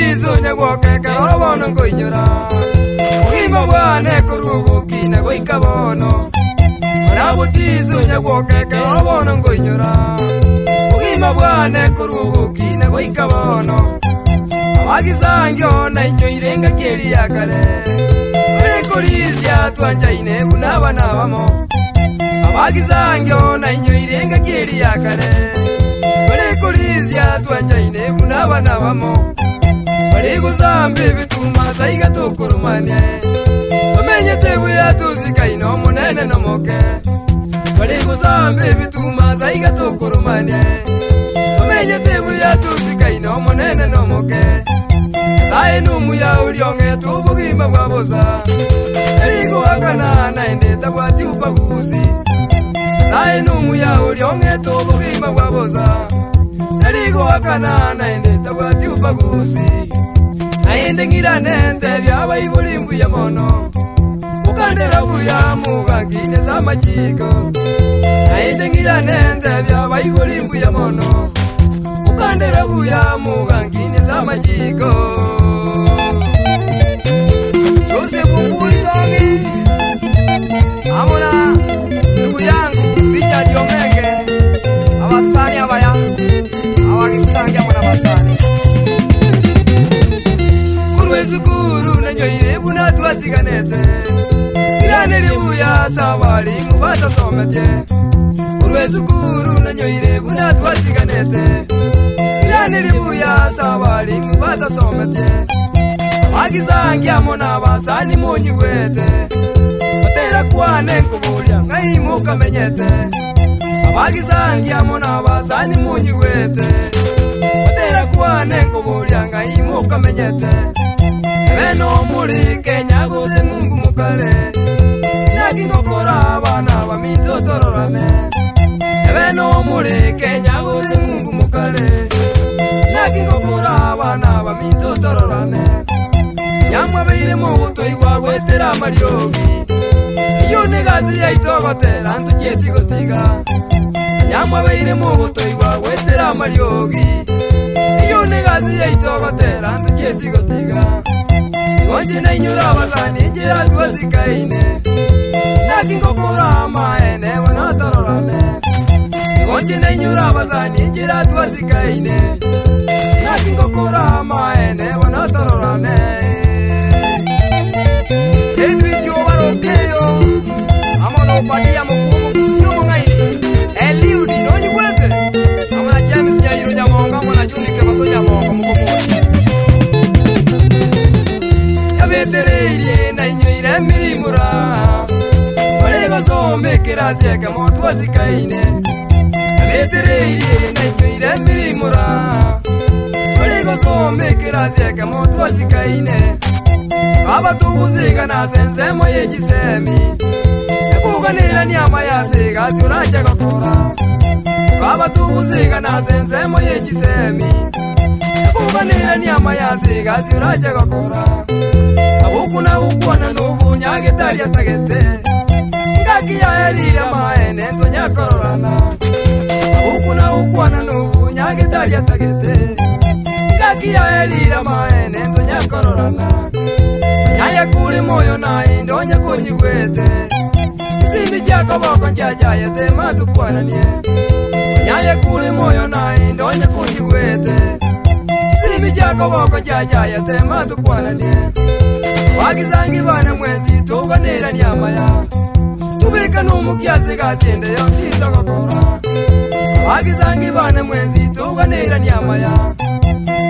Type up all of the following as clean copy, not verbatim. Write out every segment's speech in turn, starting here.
butizo nyagwoke karobono ngoinyora Ugima bwane kurugu kina goikabono Na butizo nyagwoke karobono ngoinyora Ugima bwane kurugu kina goikabono Abagizangyo na inyo irenga keri yakare Rekolizya twanjaine bunaba nabamo Abagizangyo na inyo irenga keri yakare Rekolizya twanjaine bunaba nabamo Bariguzambe bituma zaiga tukurumane Tumenye tebu ya tuzikaino munene nomoke Bariguzambe bituma zaiga tukurumane Tumenye tebu ya tuzikaino munene nomoke Sae numu ya ulionge tubugima bwaboza Erigo wakana na endeta bwati upaguzi Sae numu ya ulionge tubugima bwaboza Erigo wakana na endeta bwati upaguzi Na ende ngira nente byaba ibulimbu ya mono Ukandera buya mugangine za machiko Na ende ngira nente byaba ibulimbu ya mono Ukandera buya mugangine za machiko Jose kumbuli tongi Amona ndugu yangu Dija Diomenge Abasani abaya Awagisangi amona basani Kurwe zukuru na nyoire buna tuwasiganete Irane libuya sabali mubata somete Kurwe zukuru na nyoire buna tuwasiganete Irane libuya sabali mubata somete Abagizangi amona basani munyi wete Batera kwane nkubulya ngayimuka menyete Abagizangi amona basani munyi wete Batera kwane nkubulya ngayimuka menyete Ebeno muri Kenya guze ngungu mukale Nagi ngokora abana bamito tororane Ebeno muri Kenya guze ngungu mukale Nagi ngokora abana bamito tororane Nyamwa beire mu buto igwa gwetera mariogi Iyo negazi ya itogotera ntukieti gotiga Nyamwa beire mu buto igwa gwetera mariogi Iyo negazi ya itogotera ntukieti gotiga Igonje na inyura abazani njira twazikaine Nagi ngokora maene wanatororane Igonje na inyura abazani njira twazikaine Nagi ngokora maene wanatororane Edwidyo barokeyo Amona upadia mkumu kisiyo mongaini Eliudi nonyi kwete Amona James Nyairo nyamonga Amona Junike maso nyamonga mkumu Yabetereirie na inyo ire mirimura Barego zombe kerazieke motu wazikaine Yabetereirie na inyo ire mirimura Barego zombe kerazieke motu wazikaine Aba tuguziga na sensemo yegisemi Ekuganira nyama yasiga zuraje gakora Aba tuguziga na sensemo yegisemi Ekuganira nyama yasiga zuraje gakora Abukuna ukwana nubunyage tari atagete Ngaki ya erira maene ntonyakororana Abukuna ukwana nubunyage tari atagete Ngaki ya erira maene ntonyakororana Nyaya kuri moyo nae ndonye kunyigwete Simi jako boko njajaye tema tukwananie Nyaya kuri moyo nae ndonye kunyigwete Simi jako boko njajaye tema tukwananie Wagizangi bane mwezi tuganira nyamaya Tubika numukiasi gazinde yonsita gakora Wagizangi bane mwezi tuganira nyamaya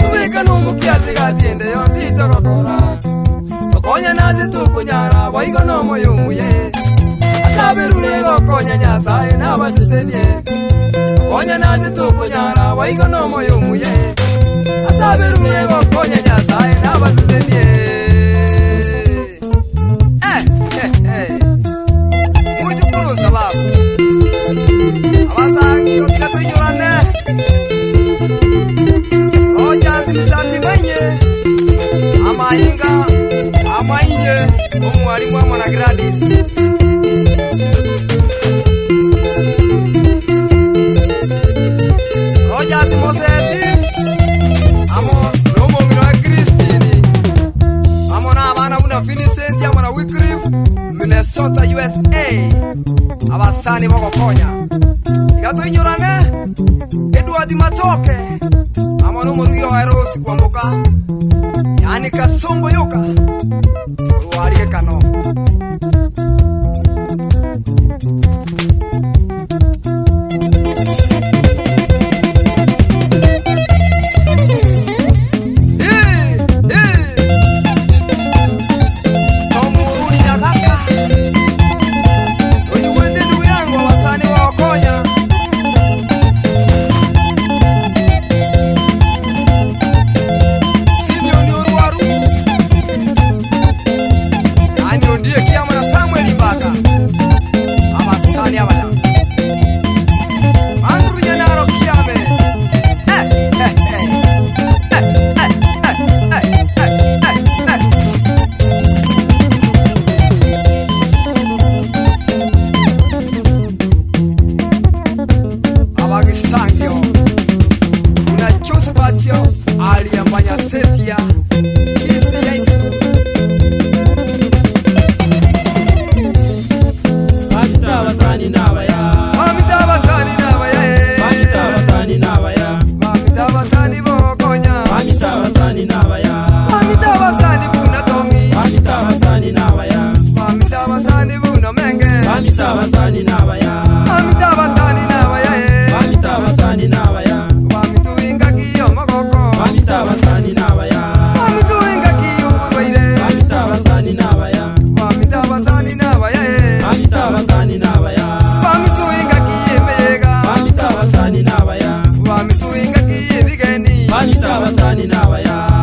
Tubika numukiasi gazinde yonsita gakora Konya nazi tukunyara waiga no moyumuye Asabirule gokonya nyasaye nabasisenie Konya nazi tukunyara waiga no moyumuye Asabirule gokonya nyasaye nabasisenie Mucho kuru sababu Abazangi yokina tuyorane Roja simisati manye Amainga Amainye Omwalimu wa Mwana Gladys Rogers Moseti Amo Romo Mira Chris abasani bagokonya igato inyorane Edward Matoke amano murugi wa Erosi kwamboka yani kasongo yoka ruarie kano Abasani nabaya